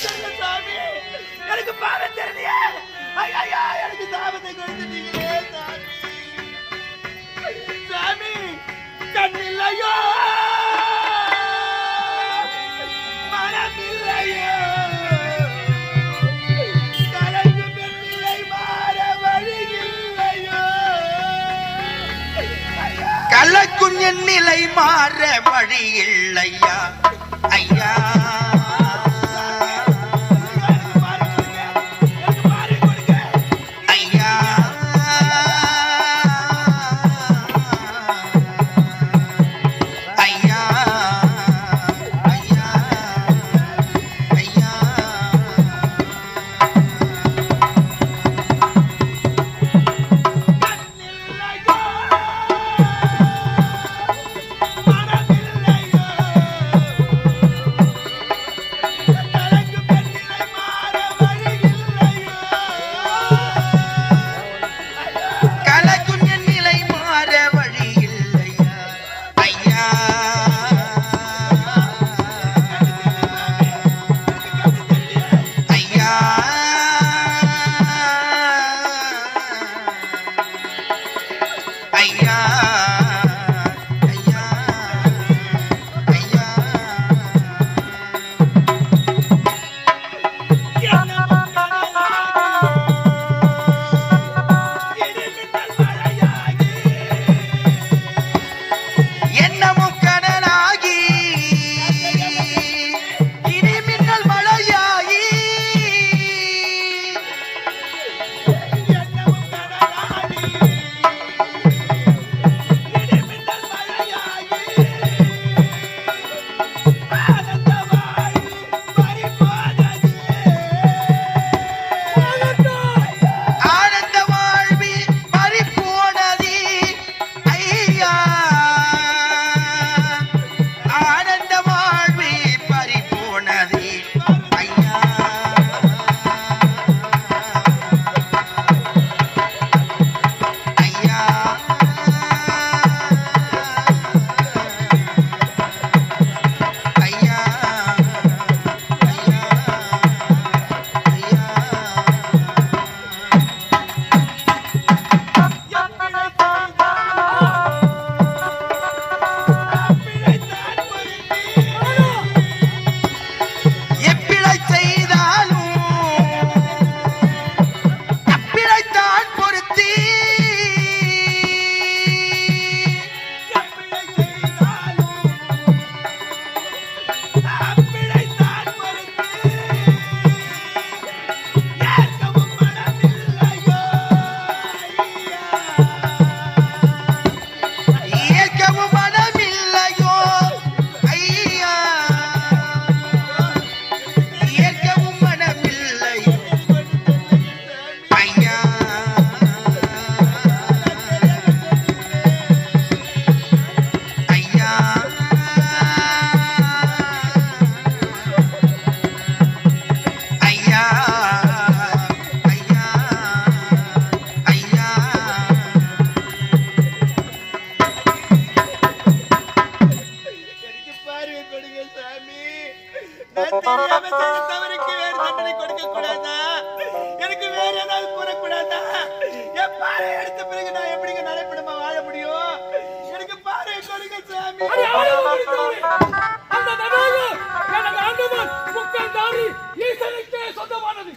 சாமி, எனக்கு பாவம் தெரியலையே. ஐயா, எனக்கு சாபத்தை கொடுத்துட்டீங்களே சாமி. சாமி, கண்ணில்லையோ, மனமில்லையோ, கலங்கு பெண்ணிலை மாற வழியில்லையோ. கலக்கும் என் நிலை மாற வழி இல்லையா ஐயா. தவறுக்கு வேறு தண்டனை கொடுக்க கூடாதா? எனக்கு வேற ஏதாவது கூறக்கூடாதா? என் பாறை எடுத்த பிறகு நான் எப்படிங்க நடைபெறமா வாழ முடியும்? எனக்கு பாறை கொடுங்க சாமி. அந்த தடாகம் எனக்கு ஆண்டவன் முக்கந்தாரி ஈசனுக்கே சொந்தமானது.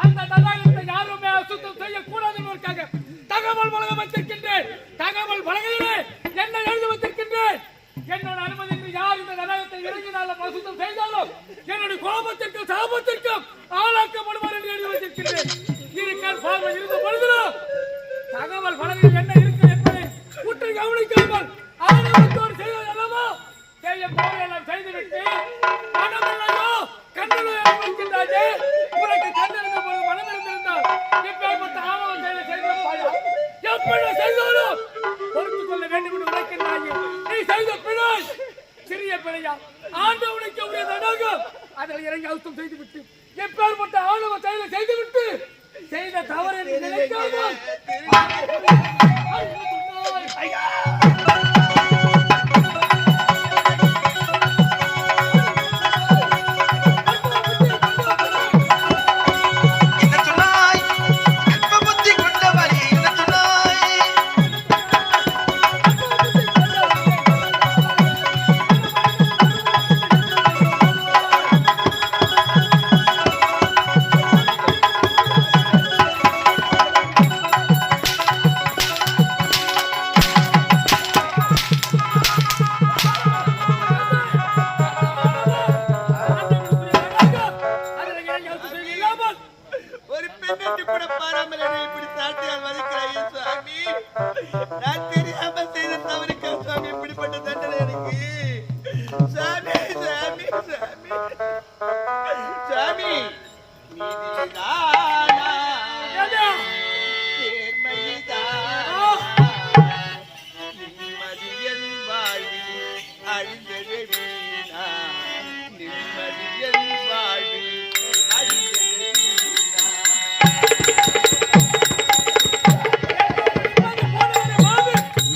அந்த தடாகத்தை யாருமே அசுத்தம் செய்யக்கூடாது என்பதற்காக தகவல் வழங்க வந்திருக்கின்றேன். தகவல் வழங்கினே என்ன எழுதி வந்திருக்கின்றேன். என்னோட அனுமதி யார் இந்த தடாகத்தை இறங்கினாலும் அசுத்தம் செய்தாலும் என்னுடைய கோபத்திற்கும் சாபத்திற்கும் ஆளாக்கப்படுவார் என்று எழுதி வந்திருக்கின்றேன். இருக்கால் பார்வை இருந்த பொழுதிலும் தகவல் வழங்கில் என்ன இருக்கு என்பதை உற்று கவனிக்காமல் ஆணவத்தோடு செய்வது அல்லவோ செய்ய போவதெல்லாம் செய்துவிட்டு மனமில்லையோ கண்ணிலோ இருக்கின்றாயே. உனக்கு கண்ணிருந்த போது மனம் இருந்திருந்தால் எப்பேற்பட்ட ஆணவ செயலை செய்திருப்பாயா? எப்படி செய்தாலும் பொறுத்துக் கொள்ள வேண்டும் என்று உழைக்கின்றாயே. நீ செய்த பிழை சிறிய பிழையா? ஆண்டவனுக்கு உடைய தடாகம் அதில் இறங்கி அழுத்தம் செய்துவிட்டு எப்பேற்பட்ட ஆணவ செயலை செய்துவிட்டு செய்த தவறு என்று நினைக்காமல் கட்டி கூட பாராமல் என்னை இப்படி சாட்டையால் வதைக்கிறாயே சுவாமி. நான் தெரியாம செய்த தவறுக்கு சுவாமி இப்படிப்பட்ட தண்டனை எனக்கு. சாமி சாமி சாமி சாமி நீதிதானா நேர்மைதானா நிம்மதி என் வாழ்வில் அழிந்தது வீணா நிம்மதி என் வாழ்வில் அழிந்தது வீணா.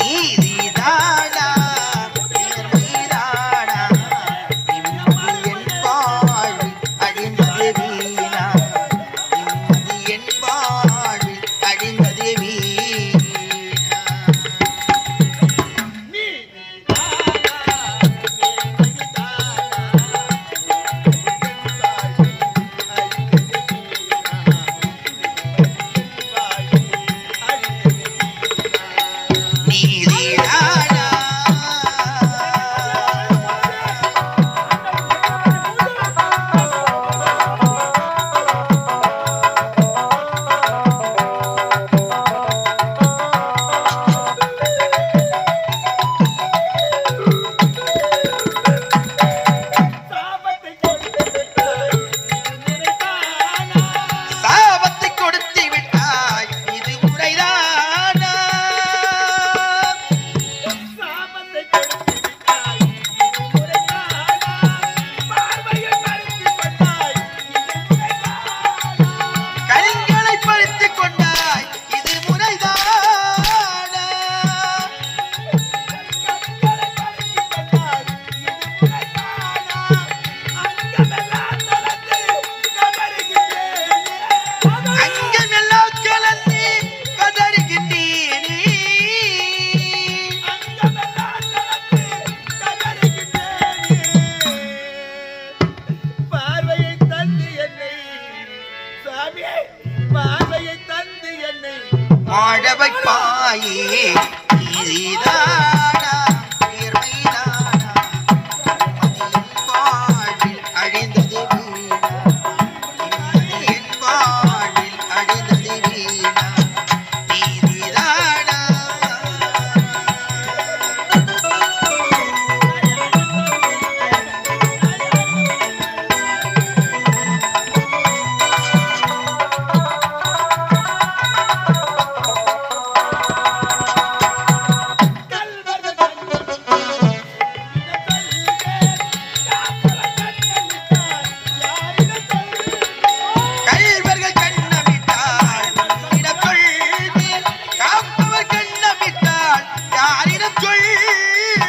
நீதிதானா நேர்மைதானா நிம்மதி என் வாழ்வில் அழிந்தது வீணா நிம்மதி என் வாழ்வில் அழிந்தது வீணா. நீதிதானா சாபத்தை கொடுத்து விட்டாய் இது முறைதானா கண்களை பறித்துக் கொண்டாய் இது முறைதானா அங்கமெல்லாம் கலந்து கதறுகின்றேனே பார்வையை தந்து என்னை சாமி பார்வையை தந்து என்னை வாழ வைப்பாயே நீதிதானா நேர்மைதானா நிம்மதி என் வாழ்வில் அழிந்தது வீணா நிம்மதி என் வாழ்வில் அழிந்தது வீணா. நீதிதானா கல்வர்கள் கண்ணமிட்டால் இடம் கொள்வீர் காப்பவர் கண்ணமிட்டால் யாரிடம் சொல்வீர்.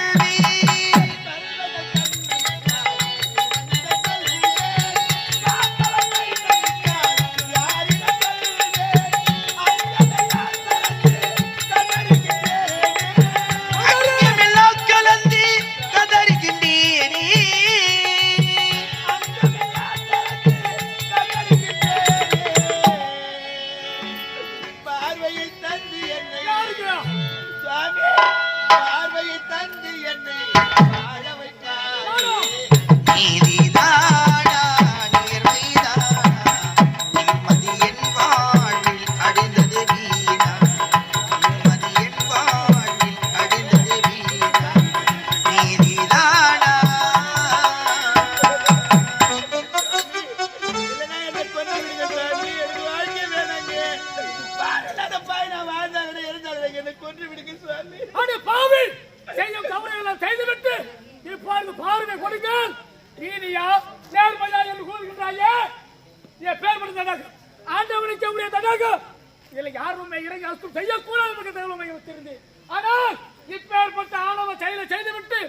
அங்கமெல்லாம் கலந்து கதறுகின்றேனே பார்வையை தந்து என்னை யாருக்குடா? சாமி பார்வையை தந்து என்னை வாழ வைப்பாயே. நீதிதானா நேர்மைதானா நிம்மதி என் வாழ்வில் அழிந்தது வீணா நிம்மதி என் வாழ்வில் அழிந்தது வீணா. நீதிதானா இல்லைன்னா என்னை கொன்று விடுங்க சாமி. எனக்கு வாழ்க்கை வேணாங்க. பாருடாத பாய் நான் வாழ்ந்தாங்க இருந்தாங்க என்னை கொன்று விடுங்க சுவாமி. அட பாவி செய்யும் தவறுகளை செய்துவிட்டு இப்பொழுது பார்வை கொடுங்கள். நீதியா நேர்மையா என்று கூறுகின்றாயே என் பேர் படுத்த தடாகம் ஆண்டவனுக்கு உரிய தடாகம் இதில் யாருமே இறங்கி அசுத்தம் செய்யக்கூடாது என்று தகவலை வைத்திருந்து ஆனால் இப்பேற்பட்ட ஆணவ செயலை செய்துவிட்டு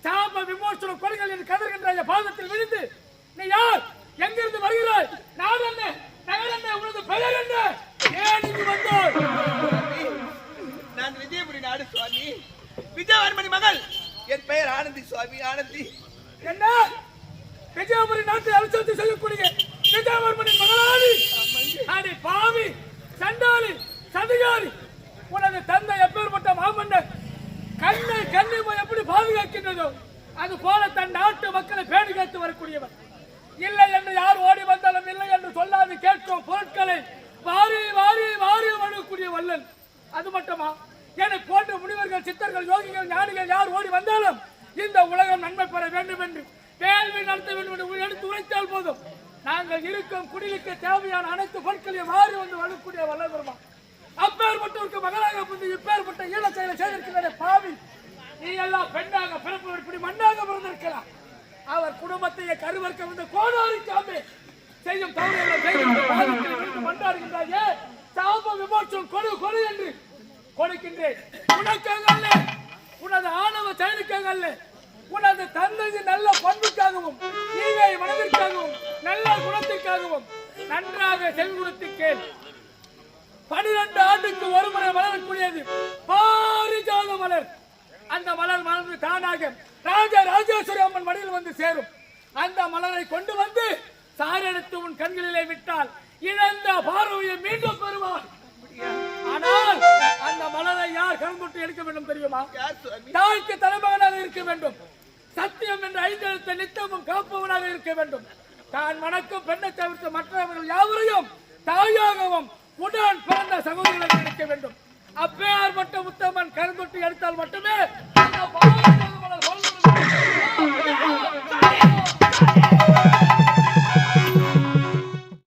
சாப விமோசனம் கொடுங்கள் என்று கதறுகின்ற பாதத்தில் விழுந்து நீ யார் எங்கிருந்து வருகிறாய் நான் என்ன நகர் என்ன உனது பெயர் என்ன ஏன் இங்கு வந்தாய் நான் விஜயபுரி நாடு சுவாமி விஜயவர்மணி மகள். என் பெயர் ஆனந்தி சுவாமி ஆனந்தி. என்ன விஜயபுரி நாட்டை அலட்சியத்தை செய்யக்கூடிய விஜயவர்மனின் மகளாடி அடி பாவி சண்டாளி சதிகாரி உனது தந்தை எப்பேற்பட்ட மாமன்னர் கண்ணை கண்ணிமை எப்படி பாதுகாக்கின்றதோ அது போல தன் நாட்டு மக்களை பேணி காத்து வரக்கூடியவர். இல்லை என்று யார் ஓடி வந்தாலும் இல்லை என்று சொல்லாது கேட்கும் பொருட்களை வேண்டாமா? எனக்கு போன்ற முனிவர்கள், சித்தர்கள், யோகிகள், ஞானிகள் யார் ஓடி வந்தாலும் இந்த உலகம் நன்மை பெற வேண்டும் என்று வேள்வி நடத்த வேண்டும் என்று எடுத்து உரைத்தால் போதும். நாங்கள் இருக்கும் குடிலுக்கு தேவையான அனைத்து பொருட்களையும் மாறி வந்து வரக்கூடிய வல்லவருமா. அப்பேற்பட்டவருக்கு மகனாக வந்து இப்பேற்பட்ட ஈழ செயலை செய்திருக்கிற பாவி, நீ எல்லாம் பெண்ணாக பிறப்பு இப்படி மண்ணாக பிறந்திருக்கலாம். அவர் குடும்பத்தையே கருவறுக்க வந்து கோடாரிக்காமே செய்யும் தவறுகளை செய்து மன்றாடுகின்றாயே, சாப விமோசனம் கொடு கொடு என்று கொடுக்கின்றேன். உனக்காக அல்ல, உனது ஆணவ செயலுக்காக அல்ல, உனது தந்தையின் நல்ல பண்புக்காகவும் ஈகை மனதிற்காகவும் நல்ல குணத்திற்காகவும் நன்றாக செவி கொடுத்து கேள். 12 ஆண்டுக்கு ஒரு முறை மலரக்கூடியது பாரிஜாத மலர். அந்த மலர் மலர்ந்து தானாக ராஜேஸ்வரி அம்மன் மடியில் வந்து சேரும். அந்த மலரை கொண்டு வந்து சாரெடுத்து உன் கண்களிலே விட்டால் இழந்த பார்வையை மீண்டும் பெறுவார். ஆனால் அந்த மலரை யார் கருந்துட்டு எடுக்க வேண்டும் தெரியுமா? தாய்க்கு தலைமகனாக இருக்க வேண்டும். சத்தியம் என்ற 5 எழுத்தை நித்தமும் காப்பவனாக இருக்க வேண்டும். தான் மணக்கும் பெண்ணை தவிர்த்து மற்றவர்கள் யாவரையும் தாயாகவும் உடன் பிறந்த சகோதரர்கள் இருக்க வேண்டும். அப்பேற்பட்ட உத்தமன் கருந்துட்டு எடுத்தால் மட்டுமே அந்த